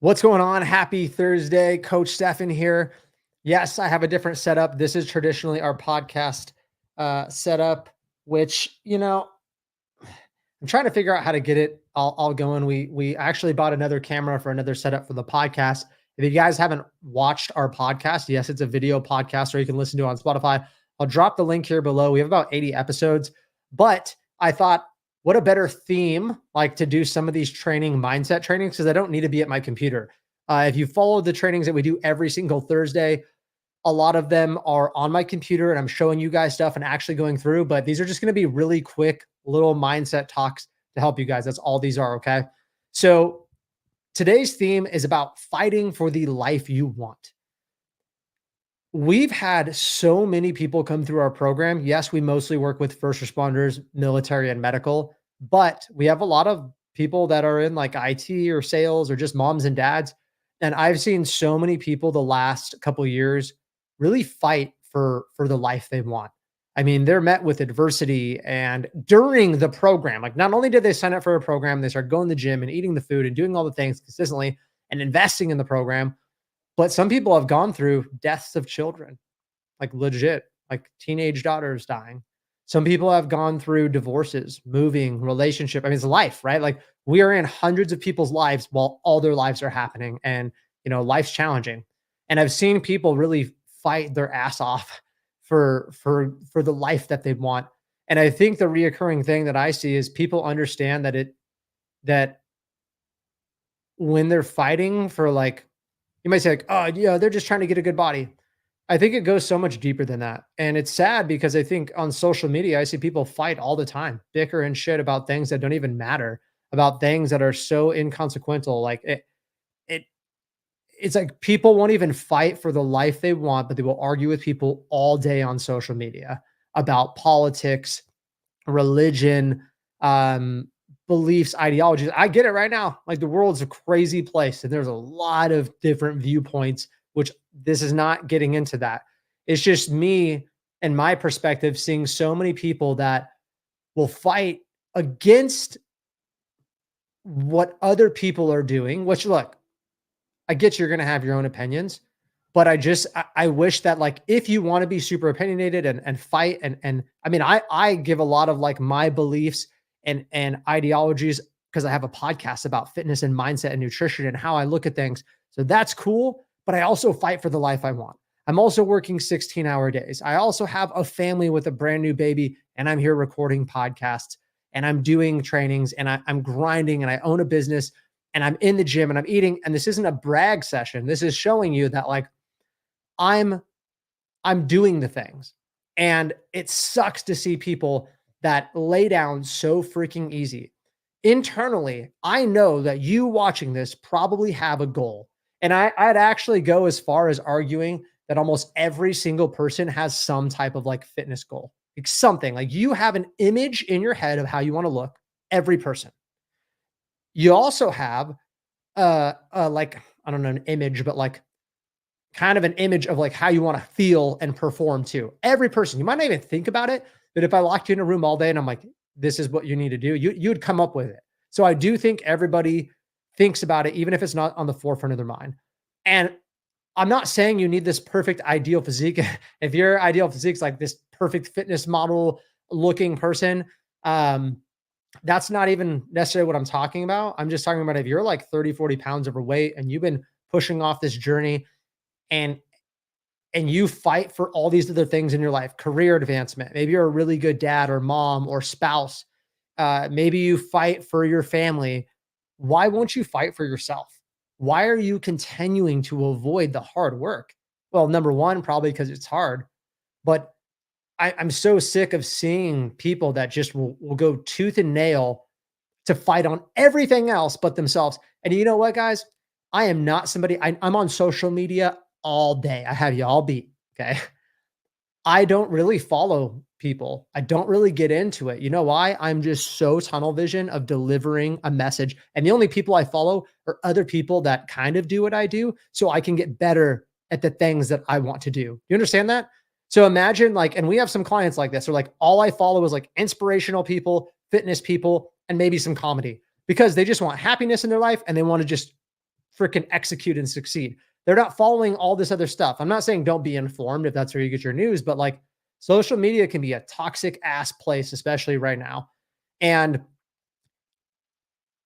What's going on? Happy Thursday. Coach Stefan here. Yes, I have a different setup. This is traditionally our podcast setup, which, I'm trying to figure out how to get it all going. We actually bought another camera for another setup for the podcast. If you guys haven't watched our podcast, yes, it's a video podcast, or you can listen to it on Spotify. I'll drop the link here below. We have about 80 episodes, but I thought, what a better theme like to do some of these mindset trainings, because I don't need to be at my computer. If you follow the trainings that we do every single Thursday, a lot of them are on my computer and I'm showing you guys stuff and actually going through, but these are just going to be really quick little mindset talks to help you guys. That's all these are. Okay. So today's theme is about fighting for the life you want. We've had so many people come through our program. Yes, we mostly work with first responders, military, and medical, but we have a lot of people that are in like IT or sales or just moms and dads. And I've seen so many people the last couple of years really fight for the life they want. I mean, they're met with adversity, and during the program, like not only did they sign up for a program, they start going to the gym and eating the food and doing all the things consistently and investing in the program, but some people have gone through deaths of children, like legit, like teenage daughters dying. Some people have gone through divorces, moving, relationship. I mean, it's life, right? Like we are in hundreds of people's lives while all their lives are happening, and life's challenging. And I've seen people really fight their ass off for the life that they want. And I think the reoccurring thing that I see is people understand that when they're fighting for, like, you might say like, oh yeah, they're just trying to get a good body. I think it goes so much deeper than that. And it's sad because I think on social media, I see people fight all the time, bicker and shit about things that don't even matter, about things that are so inconsequential. Like it's like people won't even fight for the life they want, but they will argue with people all day on social media about politics, religion, um, beliefs, ideologies. I get it right now. Like the world's a crazy place and there's a lot of different viewpoints, which this is not getting into that. It's just me and my perspective seeing so many people that will fight against what other people are doing, which look, I get you're going to have your own opinions, but I wish that, like, if you want to be super opinionated and fight and I mean, I give a lot of like my beliefs and ideologies because I have a podcast about fitness and mindset and nutrition and how I look at things. So that's cool, but I also fight for the life I want. I'm also working 16-hour days. I also have a family with a brand new baby, and I'm here recording podcasts and I'm doing trainings and I'm grinding and I own a business and I'm in the gym and I'm eating. And this isn't a brag session. This is showing you that, like, I'm doing the things. And it sucks to see people that lay down so freaking easy. Internally, I know that you watching this probably have a goal. And I'd actually go as far as arguing that almost every single person has some type of like fitness goal. Like something, like you have an image in your head of how you want to look, every person. You also have like, I don't know, an image, but like kind of an image of like how you want to feel and perform too. Every person, you might not even think about it, but if I locked you in a room all day and I'm like, this is what you need to do, you'd come up with it. So I do think everybody thinks about it, even if it's not on the forefront of their mind. And I'm not saying you need this perfect ideal physique. If your ideal physique is like this perfect fitness model looking person, that's not even necessarily what I'm talking about. I'm just talking about if you're like 30, 40 pounds overweight and you've been pushing off this journey and you fight for all these other things in your life, career advancement. Maybe you're a really good dad or mom or spouse. Maybe you fight for your family. Why won't you fight for yourself? Why are you continuing to avoid the hard work? Well, number one, probably because it's hard, but I'm so sick of seeing people that just will go tooth and nail to fight on everything else but themselves. And you know what, guys? I am not somebody, I'm on social media all day. I have you all beat. Okay. I don't really follow people. I don't really get into it. You know why? I'm just so tunnel vision of delivering a message. And the only people I follow are other people that kind of do what I do so I can get better at the things that I want to do. You understand that? So imagine like, and we have some clients like this, or like all I follow is like inspirational people, fitness people, and maybe some comedy because they just want happiness in their life and they want to just freaking execute and succeed. They're not following all this other stuff. I'm not saying don't be informed if that's where you get your news, but like social media can be a toxic ass place, especially right now. And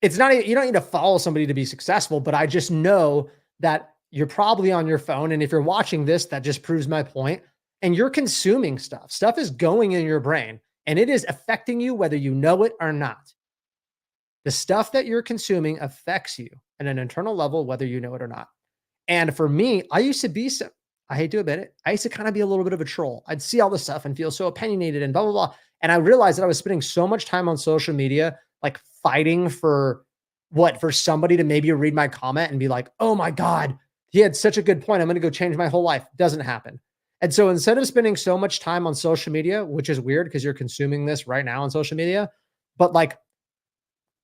it's not, you don't need to follow somebody to be successful, but I just know that you're probably on your phone. And if you're watching this, that just proves my point. And you're consuming stuff. Stuff is going in your brain and it is affecting you whether you know it or not. The stuff that you're consuming affects you at an internal level, whether you know it or not. And for me, I used to be so, I hate to admit it, I used to kind of be a little bit of a troll. I'd see all this stuff and feel so opinionated and blah, blah, blah. And I realized that I was spending so much time on social media, like fighting for what, for somebody to maybe read my comment and be like, oh my God, he had such a good point. I'm going to go change my whole life. Doesn't happen. And so instead of spending so much time on social media, which is weird because you're consuming this right now on social media, but like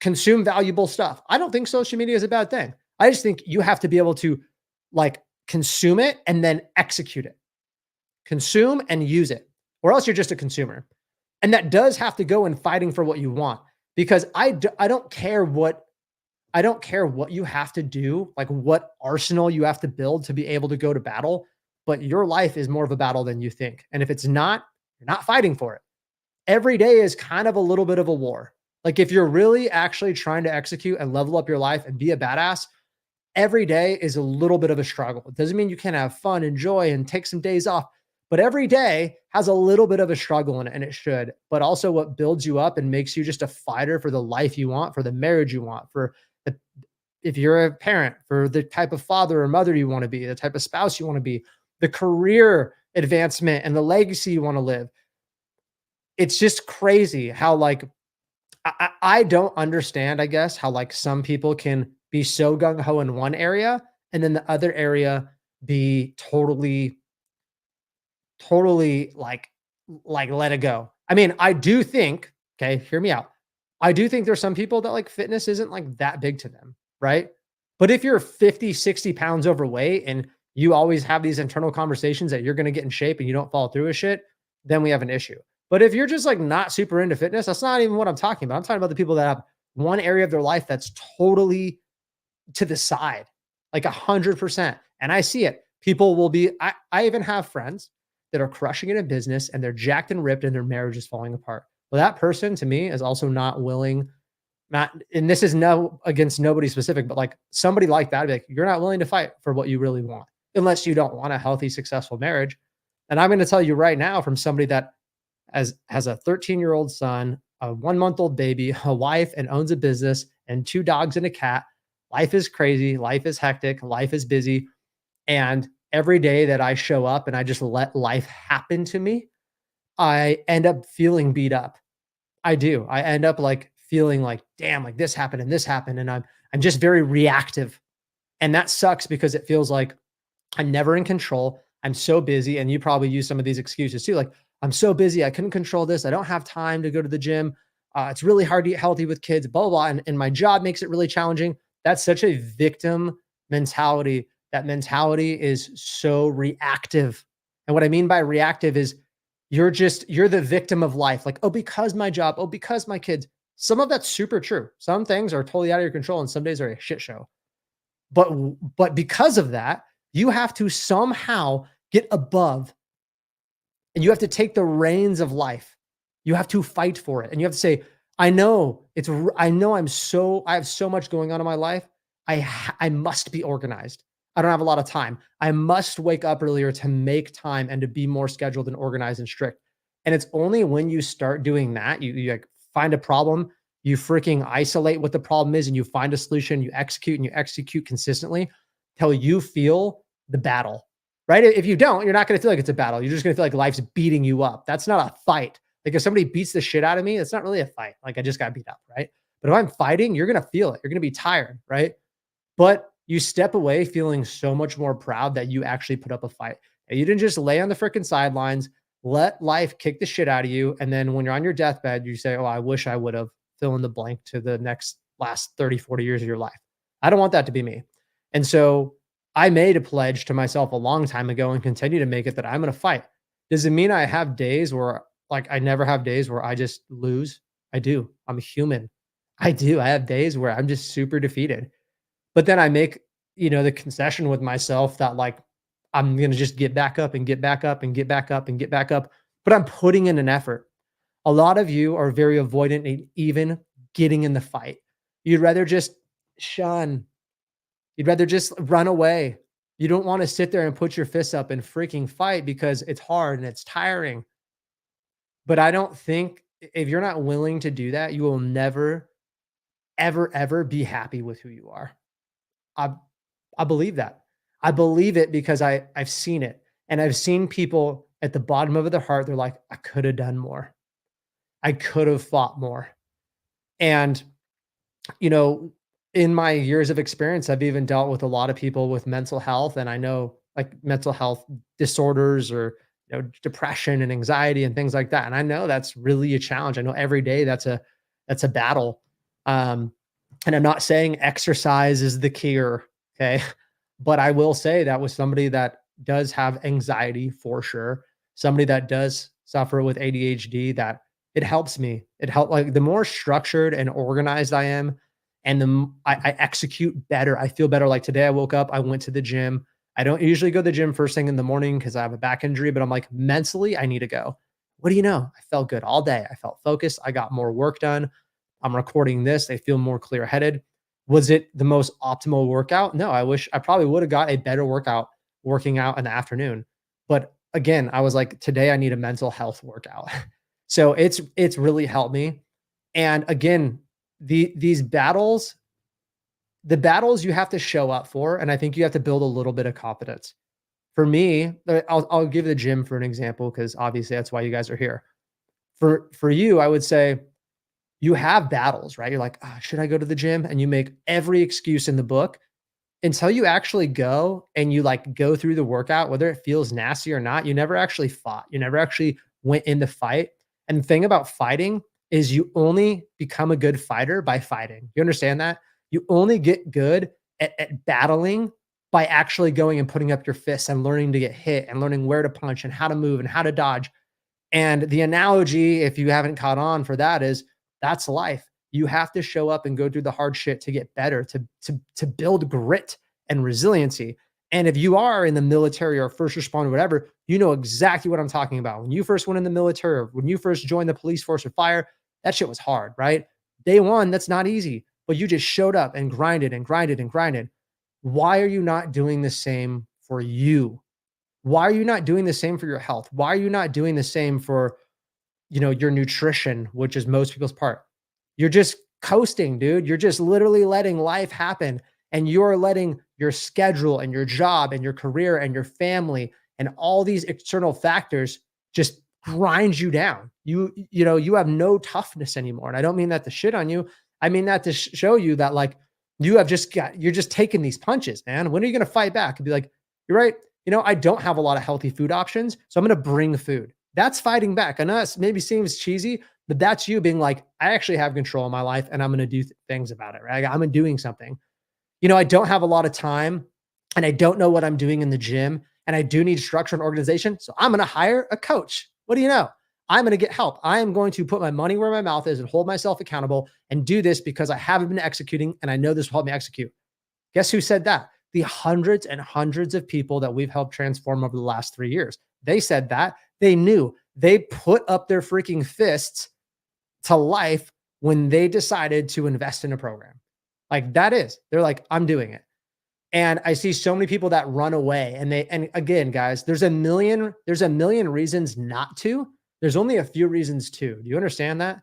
consume valuable stuff. I don't think social media is a bad thing. I just think you have to be able to like consume it and then execute it. Consume and use it, or else you're just a consumer. And that does have to go in fighting for what you want because I don't care what you have to do, like what arsenal you have to build to be able to go to battle, but your life is more of a battle than you think. And if it's not, you're not fighting for it. Every day is kind of a little bit of a war. Like if you're really actually trying to execute and level up your life and be a badass, every day is a little bit of a struggle. It doesn't mean you can't have fun and joy and take some days off, but every day has a little bit of a struggle in it, and it should. But also what builds you up and makes you just a fighter for the life you want, for the marriage you want, for the, if you're a parent, for the type of father or mother you want to be, the type of spouse you want to be, the career advancement and the legacy you want to live. It's just crazy how like I don't understand, I guess, how like some people can be so gung ho in one area and then the other area be totally like let it go. I mean, I do think, okay, hear me out. I do think there's some people that like fitness isn't like that big to them, right? But if you're 50, 60 pounds overweight and you always have these internal conversations that you're going to get in shape and you don't follow through with shit, then we have an issue. But if you're just like not super into fitness, that's not even what I'm talking about. I'm talking about the people that have one area of their life that's totally to the side, like 100%. And I see it. People will be, I even have friends that are crushing it in business and they're jacked and ripped and their marriage is falling apart. Well, that person to me is also not willing, not, and this is no against nobody specific, but like somebody like that, like, you're not willing to fight for what you really want, unless you don't want a healthy, successful marriage. And I'm going to tell you right now from somebody that has a 13-year-old son, a 1-month-old baby, a wife, and owns a business and 2 dogs and a cat. Life is crazy. Life is hectic. Life is busy. And every day that I show up and I just let life happen to me, I end up feeling beat up. I do. I end up like feeling like, damn, like this happened and this happened. And I'm just very reactive. And that sucks because it feels like I'm never in control. I'm so busy. And you probably use some of these excuses too. Like, I'm so busy. I couldn't control this. I don't have time to go to the gym. It's really hard to eat healthy with kids, blah, blah, blah. And my job makes it really challenging. That's such a victim mentality. That mentality is so reactive. And what I mean by reactive is you're the victim of life. Like, oh, because my job, oh, because my kids. Some of that's super true. Some things are totally out of your control and some days are a shit show. But because of that, you have to somehow get above and you have to take the reins of life. You have to fight for it. And you have to say, I know I have so much going on in my life. I must be organized. I don't have a lot of time. I must wake up earlier to make time and to be more scheduled and organized and strict. And it's only when you start doing that, you like find a problem, you freaking isolate what the problem is and you find a solution, you execute consistently till you feel the battle, right? If you don't, you're not going to feel like it's a battle. You're just going to feel like life's beating you up. That's not a fight. Like if somebody beats the shit out of me, it's not really a fight. Like I just got beat up, right? But if I'm fighting, you're going to feel it. You're going to be tired, right? But you step away feeling so much more proud that you actually put up a fight. And you didn't just lay on the freaking sidelines, let life kick the shit out of you. And then when you're on your deathbed, you say, oh, I wish I would have fill in the blank to the last 30, 40 years of your life. I don't want that to be me. And so I made a pledge to myself a long time ago and continue to make it that I'm going to fight. Does it mean I have days where like I never have days where I just lose? I do. I'm a human. I do. I have days where I'm just super defeated. But then I make, the concession with myself that like I'm going to just get back up and get back up and get back up and get back up, but I'm putting in an effort. A lot of you are very avoidant in even getting in the fight. You'd rather just shun. You'd rather just run away. You don't want to sit there and put your fists up and freaking fight because it's hard and it's tiring. But I don't think if you're not willing to do that, you will never, ever, ever be happy with who you are. I I believe that. I believe it because I've seen it. And I've seen people at the bottom of their heart, they're like, I could have done more. I could have fought more. And you know, in my years of experience, I've even dealt with a lot of people with mental health, and I know like mental health disorders or depression and anxiety and things like that. And I know that's really a challenge. I know every day that's a battle. Um, and I'm not saying exercise is the cure, okay? But I will say that with somebody that does have anxiety for sure, somebody that does suffer with ADHD, that it helps me. It help like the more structured and organized I am, and I execute better. I feel better. Like today, I woke up, I went to the gym. I don't usually go to the gym first thing in the morning because I have a back injury, but I'm like mentally, I need to go. What do you know? I felt good all day. I felt focused. I got more work done. I'm recording this. I feel more clear headed. Was it the most optimal workout? No, I wish I probably would have got a better workout working out in the afternoon. But again, I was like, today I need a mental health workout. So it's really helped me. And again, these battles, the battles you have to show up for, and I think you have to build a little bit of confidence. For me, I'll give the gym for an example because obviously that's why you guys are here. For you, I would say you have battles, right? You're like, "Ah, should I go to the gym?" And you make every excuse in the book until you actually go and you like go through the workout, whether it feels nasty or not. You never actually fought. You never actually went in the fight. And the thing about fighting is you only become a good fighter by fighting. You understand that? You only get good at battling by actually going and putting up your fists and learning to get hit and learning where to punch and how to move and how to dodge. And the analogy, if you haven't caught on for that, is that's life. You have to show up and go through the hard shit to get better, to build grit and resiliency. And if you are in the military or first responder, whatever, you know exactly what I'm talking about. When you first went in the military, or when you first joined the police force or fire, that shit was hard, right? Day one, that's not easy, but you just showed up and grinded and grinded and grinded. Why are you not doing the same for you? Why are you not doing the same for your health? Why are you not doing the same for, your nutrition, which is most people's part? You're just coasting, dude. You're just literally letting life happen, and you're letting your schedule and your job and your career and your family and all these external factors just grind you down. You have no toughness anymore. And I don't mean that to shit on you. I mean that to show you that like you're just taking these punches, man. When are you going to fight back and be like, you're right. I don't have a lot of healthy food options, so I'm going to bring food. That's fighting back. I know it maybe seems cheesy, but that's you being like, I actually have control of my life and I'm going to do things about it, right? I'm doing something. I don't have a lot of time and I don't know what I'm doing in the gym and I do need structure and organization. So I'm going to hire a coach. What do you know? I'm going to get help. I am going to put my money where my mouth is and hold myself accountable and do this because I haven't been executing and I know this will help me execute. Guess who said that? The hundreds and hundreds of people that we've helped transform over the last 3 years. They said that. They knew. They put up their freaking fists to life when they decided to invest in a program. Like they're like, I'm doing it. And I see so many people that run away and again, guys, there's a million reasons not to. There's only a few reasons to. Do you understand that?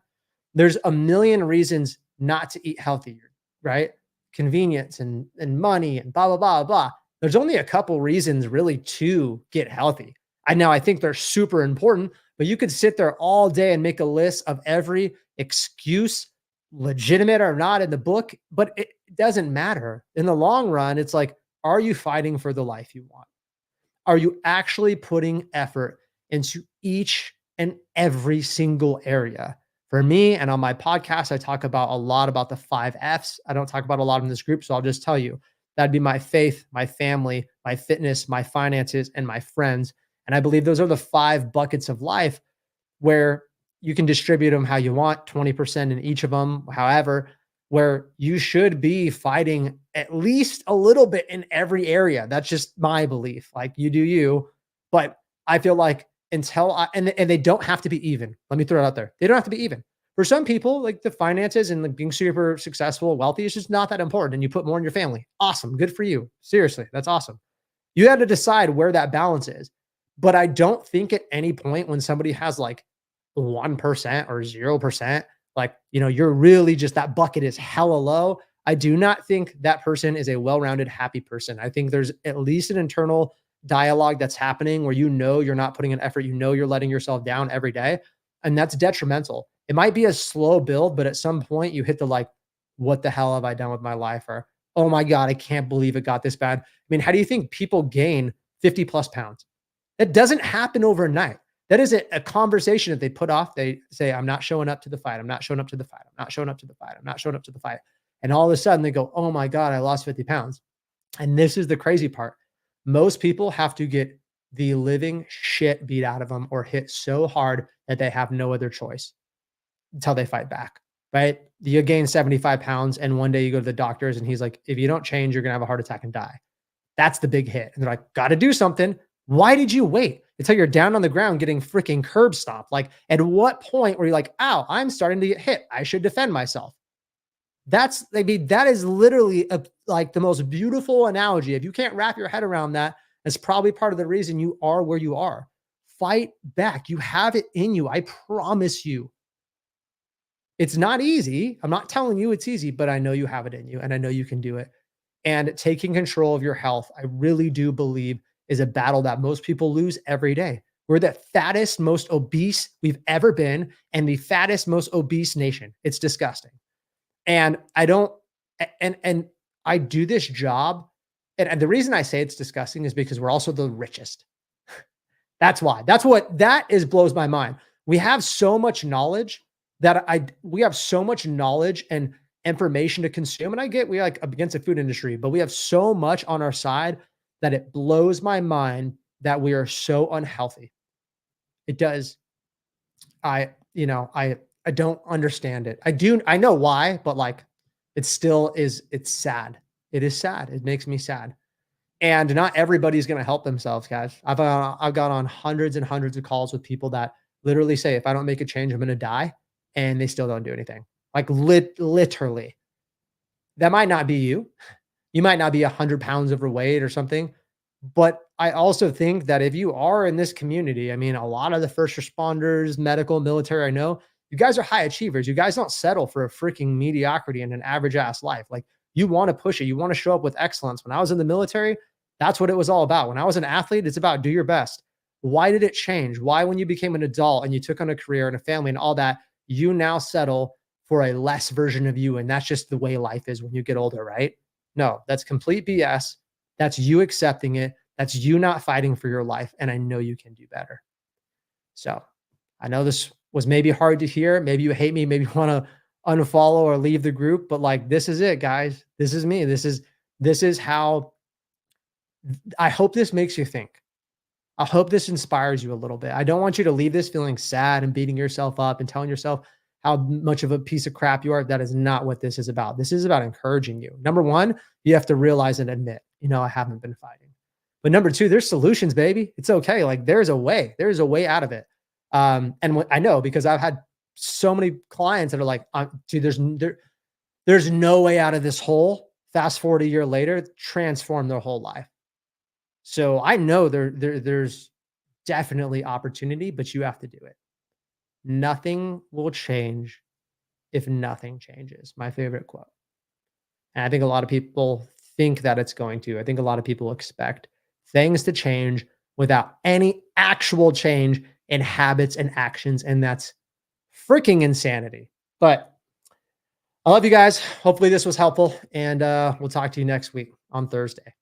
There's a million reasons not to eat healthier, right? Convenience and money and blah, blah, blah, blah. There's only a couple reasons really to get healthy. I think they're super important, but you could sit there all day and make a list of every excuse, legitimate or not, in the book, but it doesn't matter. In the long run, it's like, are you fighting for the life you want? Are you actually putting effort into each and every single area? For me and on my podcast, I talk about a lot about the 5 Fs. I don't talk about a lot in this group, so I'll just tell you. That'd be my faith, my family, my fitness, my finances, and my friends. And I believe those are the 5 buckets of life where you can distribute them how you want, 20% in each of them, however. where you should be fighting at least a little bit in every area. That's just my belief. Like you do you, but I feel like until and they don't have to be even. Let me throw it out there. They don't have to be even. For some people, like the finances and like being super successful, wealthy is just not that important. And you put more in your family. Awesome. Good for you. Seriously. That's awesome. You had to decide where that balance is. But I don't think at any point when somebody has like 1% or 0%, like, you're really just that bucket is hella low. I do not think that person is a well-rounded, happy person. I think there's at least an internal dialogue that's happening where you're not putting an effort, you're letting yourself down every day. And that's detrimental. It might be a slow build, but at some point you hit the like, what the hell have I done with my life? Or, oh my God, I can't believe it got this bad. I mean, how do you think people gain 50 plus pounds? That doesn't happen overnight. That is a conversation that they put off. They say, I'm not showing up to the fight. I'm not showing up to the fight. I'm not showing up to the fight. I'm not showing up to the fight. And all of a sudden they go, oh my God, I lost 50 pounds. And this is the crazy part. Most people have to get the living shit beat out of them or hit so hard that they have no other choice until they fight back, right? You gain 75 pounds and one day you go to the doctors and he's like, if you don't change, you're going to have a heart attack and die. That's the big hit. And they're like, got to do something. Why did you wait until you're down on the ground getting freaking curb stomped? Like, at what point were you like, ow, I'm starting to get hit. I should defend myself. That is literally like the most beautiful analogy. If you can't wrap your head around that, that's probably part of the reason you are where you are. Fight back. You have it in you. I promise you. It's not easy. I'm not telling you it's easy, but I know you have it in you and I know you can do it. And taking control of your health, I really do believe is a battle that most people lose every day. We're the fattest, most obese we've ever been and the fattest, most obese nation. It's disgusting. And I don't, and I do this job. And the reason I say it's disgusting is because we're also the richest. That's why. That blows my mind. We have so much knowledge we have so much knowledge and information to consume. And we like against the food industry, but we have so much on our side that it blows my mind that we are so unhealthy. It does. I don't understand it. I know why, but like it's sad. It is sad. It makes me sad. And not everybody's going to help themselves, guys. I've got on hundreds and hundreds of calls with people that literally say, if I don't make a change, I'm going to die. And they still don't do anything. Like literally. That might not be you. You might not be 100 pounds overweight or something. But I also think that if you are in this community, I mean, a lot of the first responders, medical, military, I know you guys are high achievers. You guys don't settle for a freaking mediocrity and an average ass life. Like you want to push it. You want to show up with excellence. When I was in the military, that's what it was all about. When I was an athlete, it's about do your best. Why did it change? Why, when you became an adult and you took on a career and a family and all that, you now settle for a less version of you? And that's just the way life is when you get older, right? No, that's complete BS. That's you accepting it. That's you not fighting for your life. And I know you can do better. So I know this was maybe hard to hear. Maybe you hate me. Maybe you want to unfollow or leave the group. But like, this is it, guys. This is me. This is how I hope this makes you think. I hope this inspires you a little bit. I don't want you to leave this feeling sad and beating yourself up and telling yourself how much of a piece of crap you are. That is not what this is about. This is about encouraging you. Number one, you have to realize and admit, I haven't been fighting. But number two, there's solutions, baby. It's okay. Like there's a way out of it. I know because I've had so many clients that are like, dude, there's no way out of this hole. Fast forward a year later, transform their whole life. So I know there's definitely opportunity, but you have to do it. Nothing will change if nothing changes. My favorite quote. And I think a lot of people think that it's going to. I think a lot of people expect things to change without any actual change in habits and actions. And that's freaking insanity. But I love you guys. Hopefully this was helpful. And we'll talk to you next week on Thursday.